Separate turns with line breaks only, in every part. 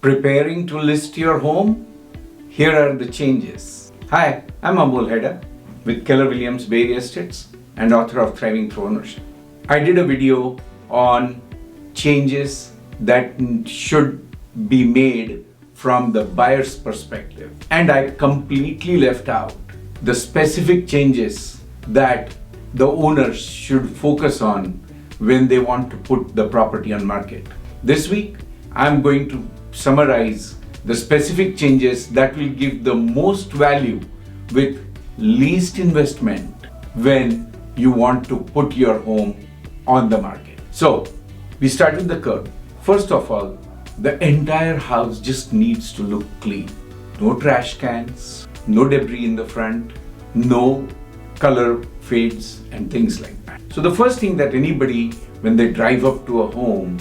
Preparing to list your home? Here are the changes. Hi, I'm Amol Heda with Keller Williams Bay Area Estates and author of Thriving Through Ownership. I did a video on changes that should be made from the buyer's perspective, and I completely left out the specific changes that the owners should focus on when they want to put the property on market. This week, I'm going to summarize the specific changes that will give the most value with least investment when you want to put your home on the market. So, we start with the curb. First of all, the entire house just needs to look clean. No trash cans, no debris in the front, no color fades and things like that. So the first thing that anybody, when they drive up to a home,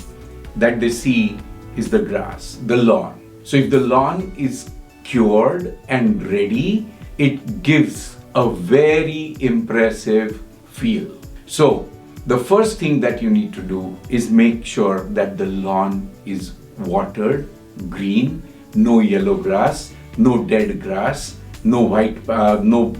that they see is the grass, the lawn. So if the lawn is cured and ready, it gives a very impressive feel. So the first thing that you need to do is make sure that the lawn is watered, green, no yellow grass, no dead grass, no no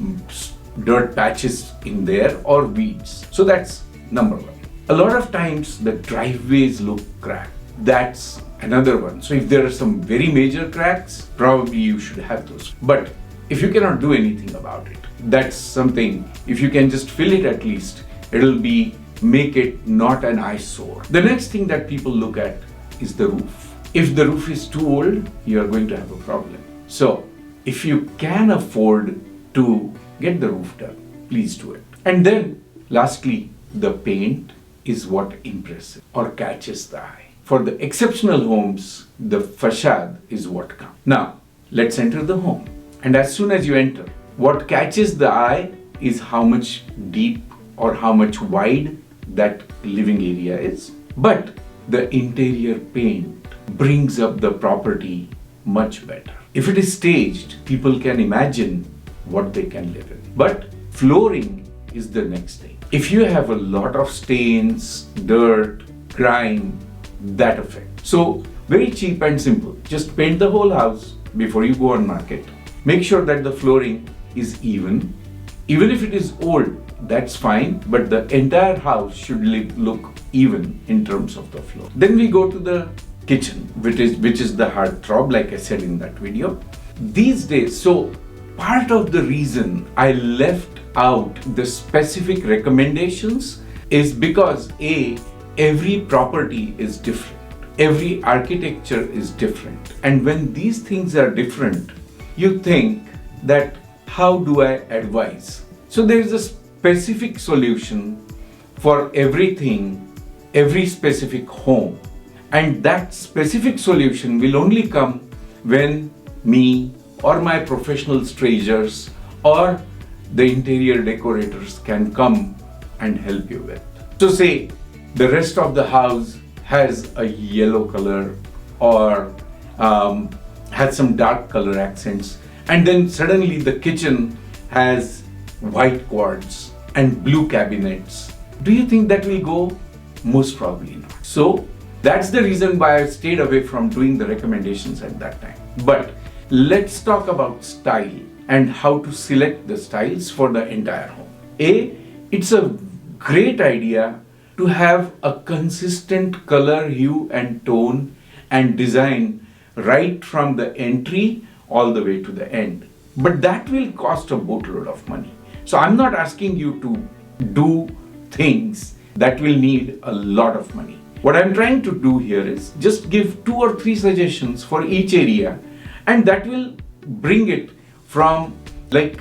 dirt patches in there or weeds. So that's number one. A lot of times the driveways look cracked. That's another one. So if there are some very major cracks, probably you should have those. But if you cannot do anything about it, that's something, if you can just fill it at least, make it not an eyesore. The next thing that people look at is the roof. If the roof is too old, you are going to have a problem. So if you can afford to get the roof done, please do it. And then lastly, the paint is what impresses or catches the eye. For the exceptional homes, the facade is what counts. Now, let's enter the home. And as soon as you enter, what catches the eye is how much deep or how much wide that living area is. But the interior paint brings up the property much better. If it is staged, people can imagine what they can live in. But flooring is the next thing. If you have a lot of stains, dirt, grime, that effect. So very cheap and simple. Just paint the whole house before you go on market. Make sure that the flooring is even. Even if it is old, that's fine, but the entire house should look even in terms of the floor. Then we go to the kitchen, which is the heartthrob, like I said in that video. These days, so part of the reason I left out the specific recommendations is because every property is different. Every architecture is different. And when these things are different, you think that how do I advise? So there is a specific solution for everything, every specific home. And that specific solution will only come when me or my professional strangers or the interior decorators can come and help you with. So say the rest of the house has a yellow color or has some dark color accents, and then suddenly the kitchen has white quartz and blue cabinets. Do you think that will go? Most probably not. So that's the reason why I stayed away from doing the recommendations at that time. But let's talk about style and how to select the styles for the entire home. It's a great idea to have a consistent color, hue and tone and design right from the entry all the way to the end. But that will cost a boatload of money. So I'm not asking you to do things that will need a lot of money. What I'm trying to do here is just give 2 or 3 suggestions for each area, and that will bring it from like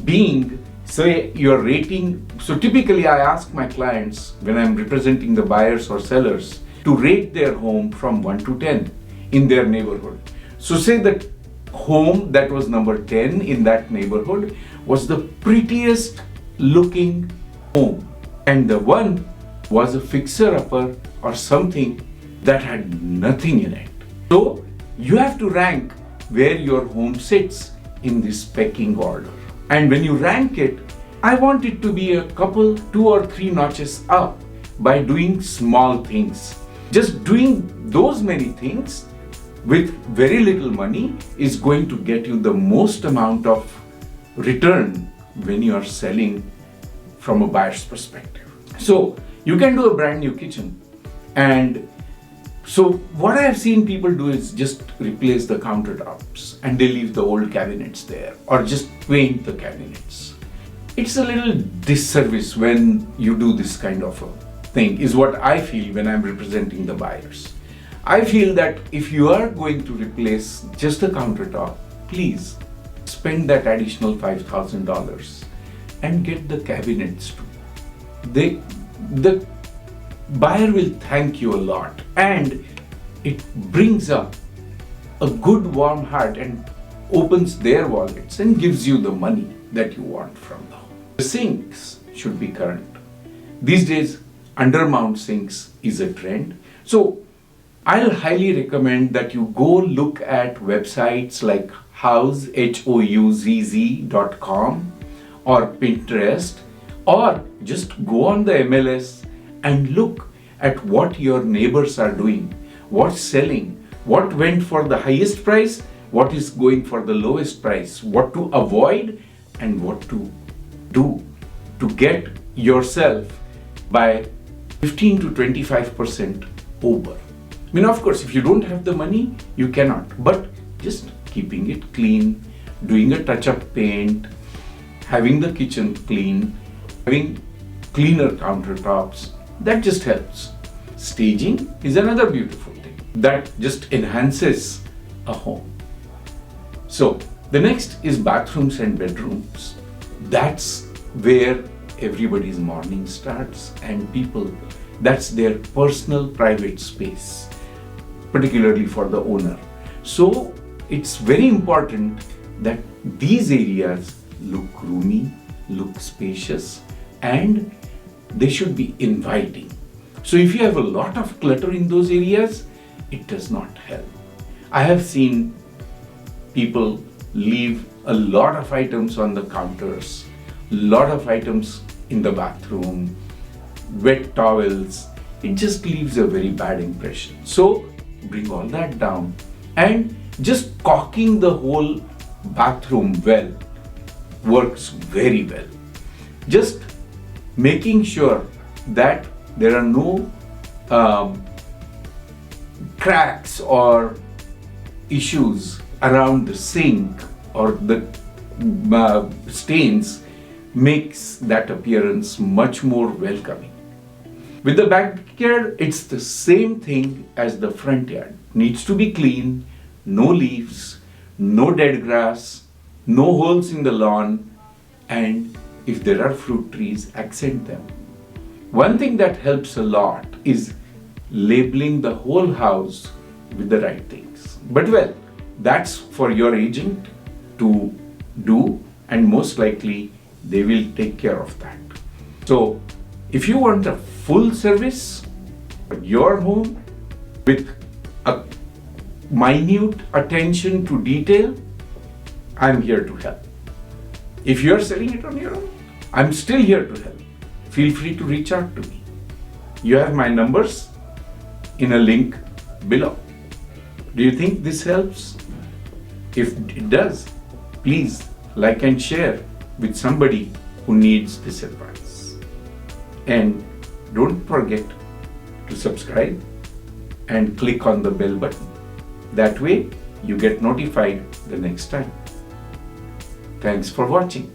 being, say, your rating. So typically I ask my clients when I'm representing the buyers or sellers to rate their home from 1 to 10 in their neighborhood. So say that home that was number 10 in that neighborhood was the prettiest looking home, and the one was a fixer-upper or something that had nothing in it. So you have to rank where your home sits in this pecking order. And when you rank it, I want it to be a couple, 2 or 3 notches up by doing small things. Just doing those many things with very little money is going to get you the most amount of return when you are selling from a buyer's perspective. So you can do a brand new kitchen. And so what I have seen people do is just replace the countertops and they leave the old cabinets there or just paint the cabinets. It's a little disservice when you do this kind of a thing, is what I feel when I'm representing the buyers. I feel that if you are going to replace just the countertop, please spend that additional $5,000 and get the cabinets too. The buyer will thank you a lot, and it brings up a good warm heart and opens their wallets and gives you the money that you want from them. The sinks should be current. These days, undermount sinks is a trend. So I'll highly recommend that you go look at websites like houzz.com or Pinterest, or just go on the MLS and look at what your neighbors are doing, what's selling, what went for the highest price, what is going for the lowest price, what to avoid and what to do to get yourself by 15 to 25% over. I mean, of course, if you don't have the money, you cannot, but just keeping it clean, doing a touch-up paint, having the kitchen clean, having cleaner countertops, that just helps. Staging is another beautiful thing that just enhances a home. So the next is bathrooms and bedrooms. That's where everybody's morning starts, and people, that's their personal private space, particularly for the owner. So it's very important that these areas look roomy, look spacious, and they should be inviting. So if you have a lot of clutter in those areas, it does not help. I have seen people leave a lot of items on the counters, a lot of items in the bathroom, wet towels. It just leaves a very bad impression. So bring all that down, and just caulking the whole bathroom well works very well. Just making sure that there are no cracks or issues around the sink or the stains makes that appearance much more welcoming. With the backyard, it's the same thing as the front yard. Needs to be clean, no leaves, no dead grass, no holes in the lawn, and if there are fruit trees, accent them. One thing that helps a lot is labeling the whole house with the right things. But well, that's for your agent to do, and most likely they will take care of that. So if you want a full service for your home with a minute attention to detail, I'm here to help. If you're selling it on your own, I'm still here to help. Feel free to reach out to me. You have my numbers in a link below. Do you think this helps? If it does, please like and share with somebody who needs this advice. And don't forget to subscribe and click on the bell button. That way you get notified the next time. Thanks for watching.